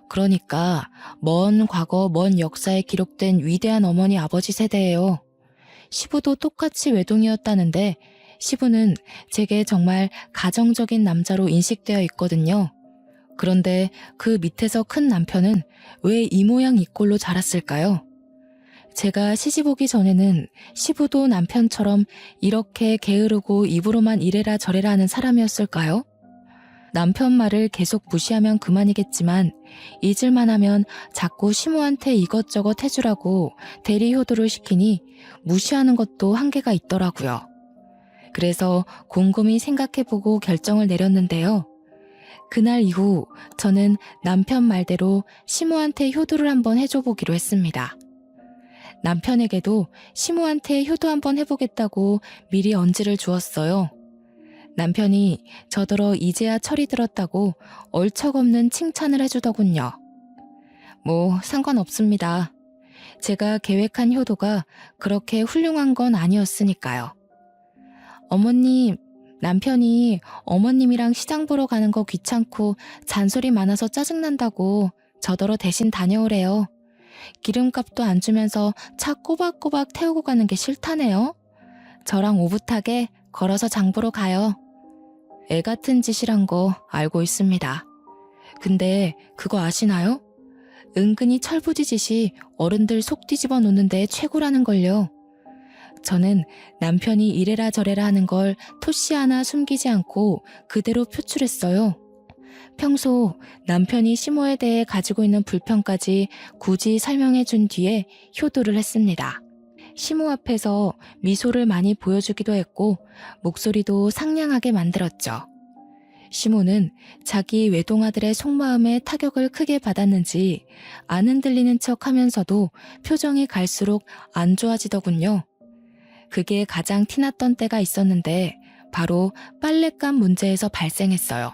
A: 그러니까 먼 과거, 먼 역사에 기록된 위대한 어머니 아버지 세대예요. 시부도 똑같이 외동이었다는데 시부는 제게 정말 가정적인 남자로 인식되어 있거든요. 그런데 그 밑에서 큰 남편은 왜 이 모양 이 꼴로 자랐을까요? 제가 시집 오기 전에는 시부도 남편처럼 이렇게 게으르고 입으로만 이래라 저래라 하는 사람이었을까요? 남편 말을 계속 무시하면 그만이겠지만 잊을만 하면 자꾸 시모한테 이것저것 해주라고 대리 효도를 시키니 무시하는 것도 한계가 있더라고요. 그래서 곰곰이 생각해보고 결정을 내렸는데요. 그날 이후 저는 남편 말대로 시모한테 효도를 한번 해줘보기로 했습니다. 남편에게도 시모한테 효도 한번 해보겠다고 미리 언지를 주었어요. 남편이 저더러 이제야 철이 들었다고 얼척없는 칭찬을 해주더군요. 뭐 상관없습니다. 제가 계획한 효도가 그렇게 훌륭한 건 아니었으니까요. 어머님, 남편이 어머님이랑 시장 보러 가는 거 귀찮고 잔소리 많아서 짜증난다고 저더러 대신 다녀오래요. 기름값도 안 주면서 차 꼬박꼬박 태우고 가는 게 싫다네요. 저랑 오붓하게 걸어서 장 보러 가요. 애 같은 짓이란 거 알고 있습니다. 근데 그거 아시나요? 은근히 철부지 짓이 어른들 속 뒤집어 놓는데 최고라는 걸요. 저는 남편이 이래라 저래라 하는 걸 토시 하나 숨기지 않고 그대로 표출했어요. 평소 남편이 시모에 대해 가지고 있는 불평까지 굳이 설명해 준 뒤에 효도를 했습니다. 시모 앞에서 미소를 많이 보여주기도 했고 목소리도 상냥하게 만들었죠. 시모는 자기 외동아들의 속마음에 타격을 크게 받았는지 안 흔들리는 척 하면서도 표정이 갈수록 안 좋아지더군요. 그게 가장 티났던 때가 있었는데 바로 빨랫감 문제에서 발생했어요.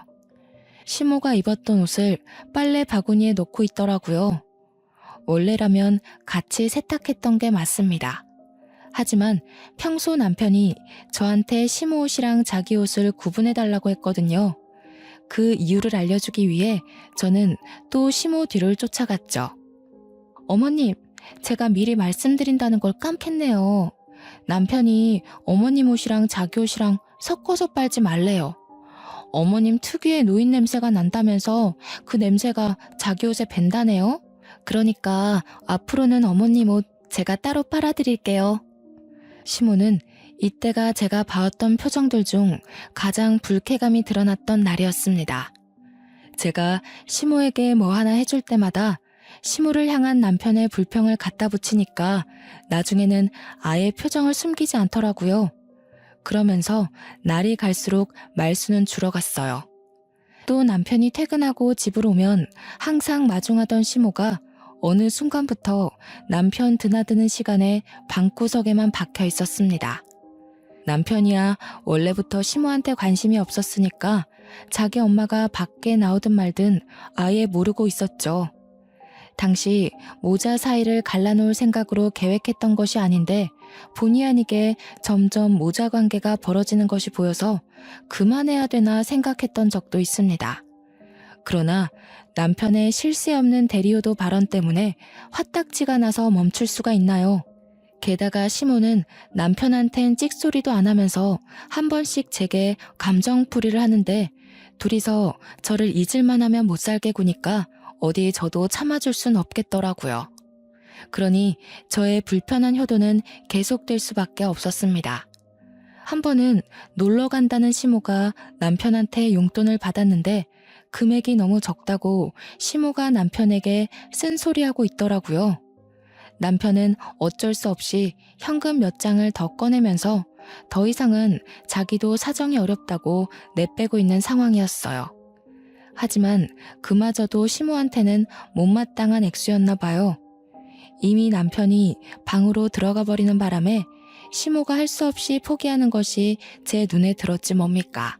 A: 시모가 입었던 옷을 빨래 바구니에 넣고 있더라고요. 원래라면 같이 세탁했던 게 맞습니다. 하지만 평소 남편이 저한테 시모 옷이랑 자기 옷을 구분해달라고 했거든요. 그 이유를 알려주기 위해 저는 또 시모 뒤를 쫓아갔죠. 어머님, 제가 미리 말씀드린다는 걸 깜했네요. 남편이 어머님 옷이랑 자기 옷이랑 섞어서 빨지 말래요. 어머님 특유의 노인 냄새가 난다면서 그 냄새가 자기 옷에 밴다네요. 그러니까 앞으로는 어머님 옷 제가 따로 빨아드릴게요. 시모는 이때가 제가 봐왔던 표정들 중 가장 불쾌감이 드러났던 날이었습니다. 제가 시모에게 뭐 하나 해줄 때마다 시모를 향한 남편의 불평을 갖다 붙이니까 나중에는 아예 표정을 숨기지 않더라고요. 그러면서 날이 갈수록 말수는 줄어갔어요. 또 남편이 퇴근하고 집으로 오면 항상 마중하던 시모가 어느 순간부터 남편 드나드는 시간에 방구석에만 박혀 있었습니다. 남편이야 원래부터 시모한테 관심이 없었으니까 자기 엄마가 밖에 나오든 말든 아예 모르고 있었죠. 당시 모자 사이를 갈라놓을 생각으로 계획했던 것이 아닌데 본의 아니게 점점 모자 관계가 벌어지는 것이 보여서 그만해야 되나 생각했던 적도 있습니다. 그러나 남편의 쉴 새 없는 대리효도 발언 때문에 화딱지가 나서 멈출 수가 있나요? 게다가 시모는 남편한텐 찍소리도 안 하면서 한 번씩 제게 감정풀이를 하는데 둘이서 저를 잊을만 하면 못 살게 구니까 어디 저도 참아줄 순 없겠더라고요. 그러니 저의 불편한 효도는 계속될 수밖에 없었습니다. 한 번은 놀러 간다는 시모가 남편한테 용돈을 받았는데 금액이 너무 적다고 시모가 남편에게 쓴소리하고 있더라고요. 남편은 어쩔 수 없이 현금 몇 장을 더 꺼내면서 더 이상은 자기도 사정이 어렵다고 내빼고 있는 상황이었어요. 하지만 그마저도 시모한테는 못마땅한 액수였나 봐요. 이미 남편이 방으로 들어가 버리는 바람에 시모가 할 수 없이 포기하는 것이 제 눈에 들었지 뭡니까.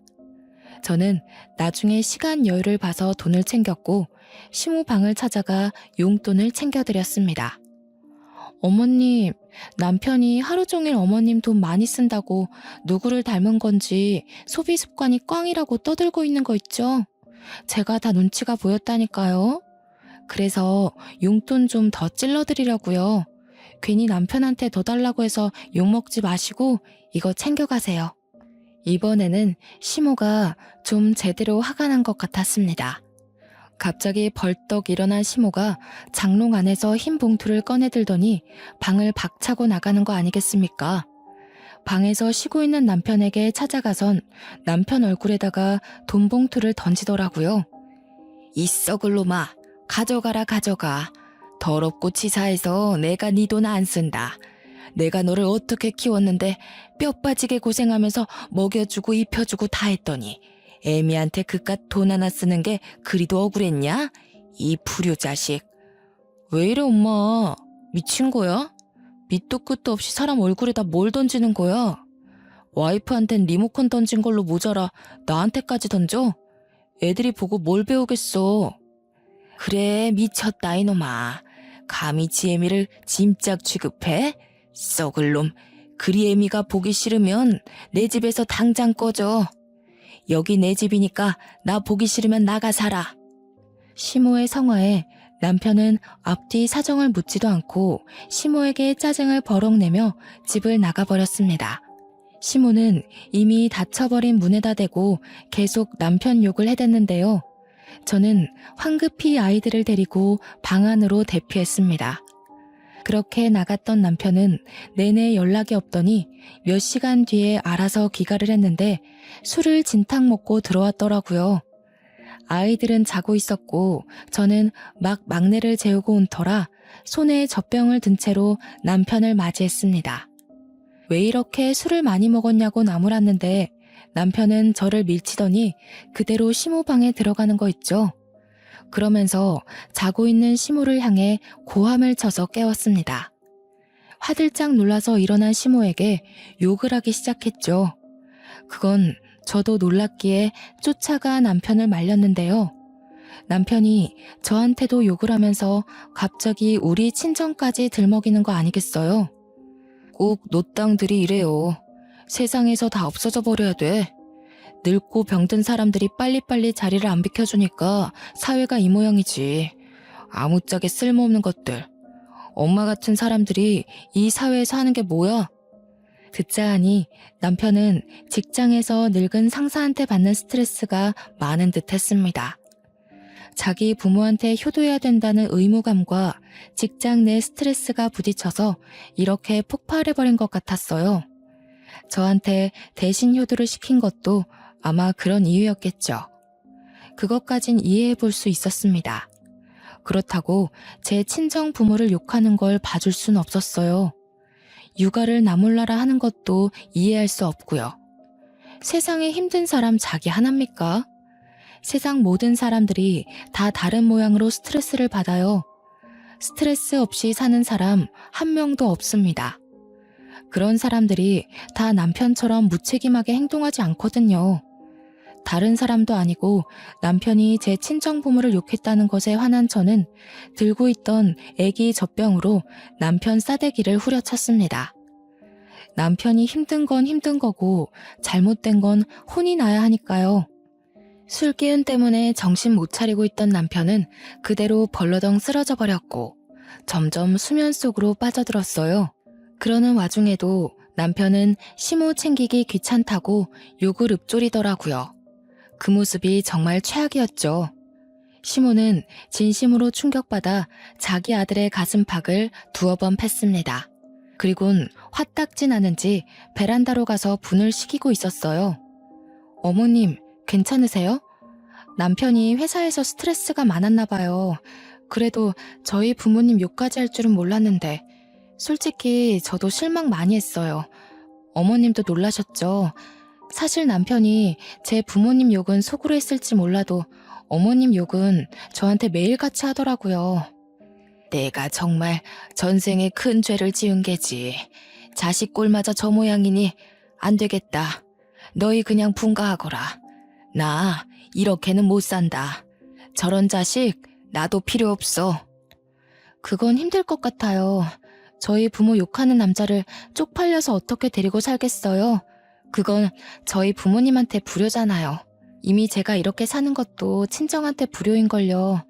A: 저는 나중에 시간 여유를 봐서 돈을 챙겼고 시모 방을 찾아가 용돈을 챙겨드렸습니다. 어머님, 남편이 하루 종일 어머님 돈 많이 쓴다고 누구를 닮은 건지 소비 습관이 꽝이라고 떠들고 있는 거 있죠? 제가 다 눈치가 보였다니까요. 그래서 용돈 좀 더 찔러드리려고요. 괜히 남편한테 더 달라고 해서 욕먹지 마시고 이거 챙겨가세요. 이번에는 시모가 좀 제대로 화가 난 것 같았습니다. 갑자기 벌떡 일어난 시모가 장롱 안에서 흰 봉투를 꺼내들더니 방을 박차고 나가는 거 아니겠습니까? 방에서 쉬고 있는 남편에게 찾아가선 남편 얼굴에다가 돈 봉투를 던지더라고요. 이 썩을 놈아, 가져가라 가져가. 더럽고 치사해서 내가 네 돈 안 쓴다. 내가 너를 어떻게 키웠는데 뼈 빠지게 고생하면서 먹여주고 입혀주고 다 했더니 애미한테 그깟 돈 하나 쓰는 게 그리도 억울했냐? 이 불효 자식. 왜 이래 엄마? 미친 거야? 밑도 끝도 없이 사람 얼굴에다 뭘 던지는 거야? 와이프한텐 리모컨 던진 걸로 모자라 나한테까지 던져? 애들이 보고 뭘 배우겠어. 그래 미쳤다 이놈아. 감히 지 애미를 짐짝 취급해? 썩을 놈. 그리 애미가 보기 싫으면 내 집에서 당장 꺼져. 여기 내 집이니까 나 보기 싫으면 나가 살아. 시모의 성화에 남편은 앞뒤 사정을 묻지도 않고 시모에게 짜증을 버럭 내며 집을 나가버렸습니다. 시모는 이미 닫혀버린 문에다 대고 계속 남편 욕을 해댔는데요. 저는 황급히 아이들을 데리고 방 안으로 대피했습니다. 그렇게 나갔던 남편은 내내 연락이 없더니 몇 시간 뒤에 알아서 귀가를 했는데 술을 진탕 먹고 들어왔더라고요. 아이들은 자고 있었고 저는 막 막내를 재우고 온 터라 손에 젖병을 든 채로 남편을 맞이했습니다. 왜 이렇게 술을 많이 먹었냐고 나무랐는데 남편은 저를 밀치더니 그대로 시모 방에 들어가는 거 있죠. 그러면서 자고 있는 시모를 향해 고함을 쳐서 깨웠습니다. 화들짝 놀라서 일어난 시모에게 욕을 하기 시작했죠. 그건 저도 놀랐기에 쫓아가 남편을 말렸는데요. 남편이 저한테도 욕을 하면서 갑자기 우리 친정까지 들먹이는 거 아니겠어요? 꼭 노땅들이 이래요. 세상에서 다 없어져 버려야 돼. 늙고 병든 사람들이 빨리빨리 자리를 안 비켜주니까 사회가 이 모양이지. 아무짝에 쓸모없는 것들. 엄마 같은 사람들이 이 사회에서 하는 게 뭐야? 듣자 하니 남편은 직장에서 늙은 상사한테 받는 스트레스가 많은 듯 했습니다. 자기 부모한테 효도해야 된다는 의무감과 직장 내 스트레스가 부딪혀서 이렇게 폭발해버린 것 같았어요. 저한테 대신 효도를 시킨 것도 아마 그런 이유였겠죠. 그것까진 이해해 볼 수 있었습니다. 그렇다고 제 친정 부모를 욕하는 걸 봐줄 순 없었어요. 육아를 나몰라라 하는 것도 이해할 수 없고요. 세상에 힘든 사람 자기 하나입니까? 세상 모든 사람들이 다 다른 모양으로 스트레스를 받아요. 스트레스 없이 사는 사람 한 명도 없습니다. 그런 사람들이 다 남편처럼 무책임하게 행동하지 않거든요. 다른 사람도 아니고 남편이 제 친정 부모를 욕했다는 것에 화난 저는 들고 있던 애기 젖병으로 남편 싸대기를 후려쳤습니다. 남편이 힘든 건 힘든 거고 잘못된 건 혼이 나야 하니까요. 술기운 때문에 정신 못 차리고 있던 남편은 그대로 벌러덩 쓰러져 버렸고 점점 수면 속으로 빠져들었어요. 그러는 와중에도 남편은 시모 챙기기 귀찮다고 욕을 읊조리더라고요. 그 모습이 정말 최악이었죠. 시모는 진심으로 충격받아 자기 아들의 가슴팍을 두어 번 팼습니다. 그리곤 화딱지 나는지 베란다로 가서 분을 식이고 있었어요. 어머님, 괜찮으세요? 남편이 회사에서 스트레스가 많았나 봐요. 그래도 저희 부모님 욕까지 할 줄은 몰랐는데 솔직히 저도 실망 많이 했어요. 어머님도 놀라셨죠? 사실 남편이 제 부모님 욕은 속으로 했을지 몰라도 어머님 욕은 저한테 매일같이 하더라고요. 내가 정말 전생에 큰 죄를 지은 게지. 자식 꼴마저 저 모양이니 안 되겠다. 너희 그냥 분가하거라. 나 이렇게는 못 산다. 저런 자식 나도 필요 없어. 그건 힘들 것 같아요. 저희 부모 욕하는 남자를 쪽팔려서 어떻게 데리고 살겠어요? 그건 저희 부모님한테 불효잖아요. 이미 제가 이렇게 사는 것도 친정한테 불효인걸요.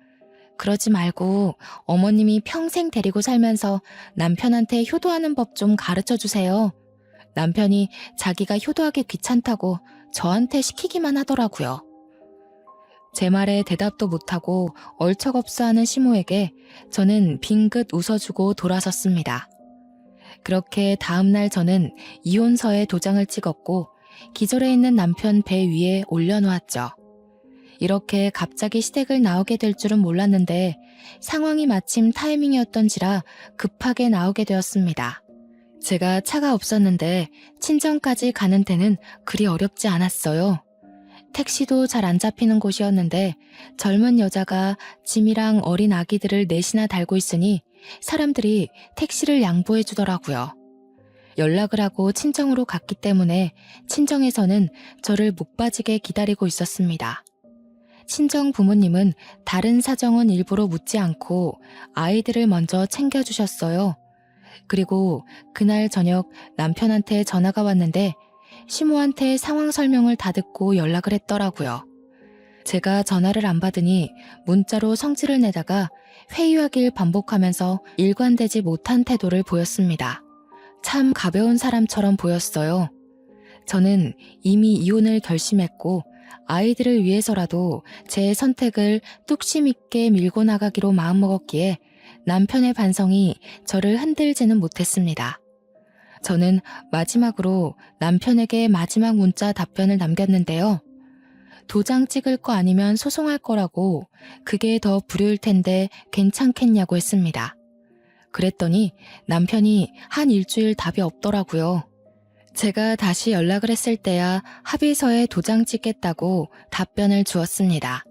A: 그러지 말고 어머님이 평생 데리고 살면서 남편한테 효도하는 법 좀 가르쳐 주세요. 남편이 자기가 효도하기 귀찮다고 저한테 시키기만 하더라고요. 제 말에 대답도 못하고 얼척없어하는 시모에게 저는 빙긋 웃어주고 돌아섰습니다. 그렇게 다음날 저는 이혼서에 도장을 찍었고 기절해 있는 남편 배 위에 올려놓았죠. 이렇게 갑자기 시댁을 나오게 될 줄은 몰랐는데 상황이 마침 타이밍이었던지라 급하게 나오게 되었습니다. 제가 차가 없었는데 친정까지 가는 데는 그리 어렵지 않았어요. 택시도 잘 안 잡히는 곳이었는데 젊은 여자가 짐이랑 어린 아기들을 넷이나 달고 있으니 사람들이 택시를 양보해 주더라고요. 연락을 하고 친정으로 갔기 때문에 친정에서는 저를 목 빠지게 기다리고 있었습니다. 친정 부모님은 다른 사정은 일부러 묻지 않고 아이들을 먼저 챙겨주셨어요. 그리고 그날 저녁 남편한테 전화가 왔는데 시모한테 상황 설명을 다 듣고 연락을 했더라고요. 제가 전화를 안 받으니 문자로 성질을 내다가 회유하길 반복하면서 일관되지 못한 태도를 보였습니다. 참 가벼운 사람처럼 보였어요. 저는 이미 이혼을 결심했고 아이들을 위해서라도 제 선택을 뚝심 있게 밀고 나가기로 마음먹었기에 남편의 반성이 저를 흔들지는 못했습니다. 저는 마지막으로 남편에게 마지막 문자 답변을 남겼는데요. 도장 찍을 거 아니면 소송할 거라고 그게 더 불효일 텐데 괜찮겠냐고 했습니다. 그랬더니 남편이 한 일주일 답이 없더라고요. 제가 다시 연락을 했을 때야 합의서에 도장 찍겠다고 답변을 주었습니다.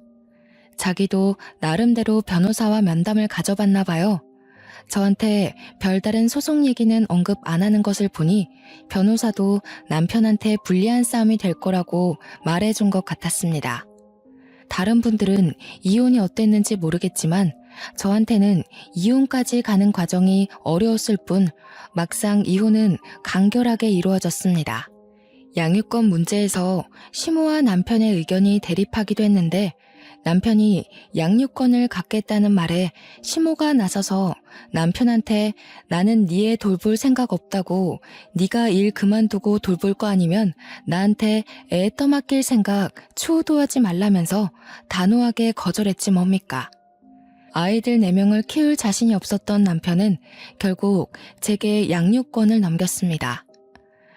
A: 자기도 나름대로 변호사와 면담을 가져봤나 봐요. 저한테 별다른 소송 얘기는 언급 안 하는 것을 보니 변호사도 남편한테 불리한 싸움이 될 거라고 말해준 것 같았습니다. 다른 분들은 이혼이 어땠는지 모르겠지만 저한테는 이혼까지 가는 과정이 어려웠을 뿐 막상 이혼은 간결하게 이루어졌습니다. 양육권 문제에서 시모와 남편의 의견이 대립하기도 했는데 남편이 양육권을 갖겠다는 말에 시모가 나서서 남편한테 나는 네 애 돌볼 생각 없다고 네가 일 그만두고 돌볼 거 아니면 나한테 애 떠맡길 생각 추호도 하지 말라면서 단호하게 거절했지 뭡니까. 아이들 4명을 키울 자신이 없었던 남편은 결국 제게 양육권을 넘겼습니다.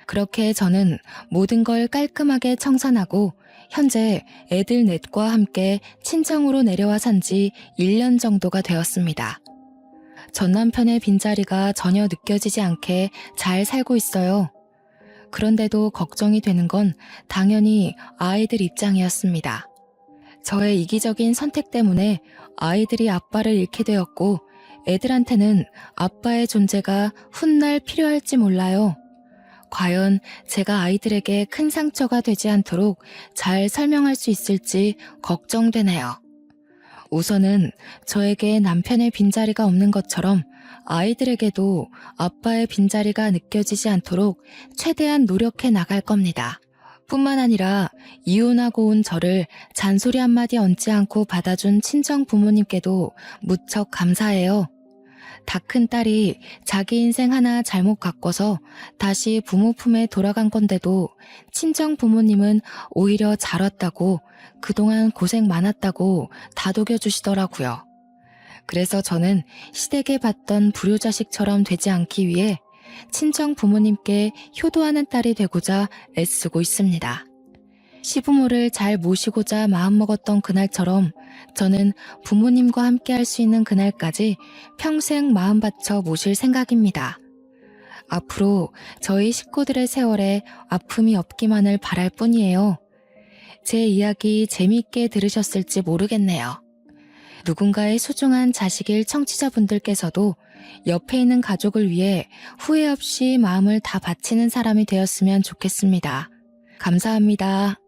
A: 그렇게 저는 모든 걸 깔끔하게 청산하고 현재 애들 넷과 함께 친정으로 내려와 산 지 1년 정도가 되었습니다. 전 남편의 빈자리가 전혀 느껴지지 않게 잘 살고 있어요. 그런데도 걱정이 되는 건 당연히 아이들 입장이었습니다. 저의 이기적인 선택 때문에 아이들이 아빠를 잃게 되었고 애들한테는 아빠의 존재가 훗날 필요할지 몰라요. 과연 제가 아이들에게 큰 상처가 되지 않도록 잘 설명할 수 있을지 걱정되네요. 우선은 저에게 남편의 빈자리가 없는 것처럼 아이들에게도 아빠의 빈자리가 느껴지지 않도록 최대한 노력해 나갈 겁니다. 뿐만 아니라 이혼하고 온 저를 잔소리 한마디 얹지 않고 받아준 친정 부모님께도 무척 감사해요. 다 큰 딸이 자기 인생 하나 잘못 바꿔서 다시 부모 품에 돌아간 건데도 친정 부모님은 오히려 잘 왔다고 그동안 고생 많았다고 다독여 주시더라고요. 그래서 저는 시댁에 봤던 불효자식처럼 되지 않기 위해 친정 부모님께 효도하는 딸이 되고자 애쓰고 있습니다. 시부모를 잘 모시고자 마음먹었던 그날처럼 저는 부모님과 함께 할 수 있는 그날까지 평생 마음 바쳐 모실 생각입니다. 앞으로 저희 식구들의 세월에 아픔이 없기만을 바랄 뿐이에요. 제 이야기 재미있게 들으셨을지 모르겠네요. 누군가의 소중한 자식일 청취자분들께서도 옆에 있는 가족을 위해 후회 없이 마음을 다 바치는 사람이 되었으면 좋겠습니다. 감사합니다.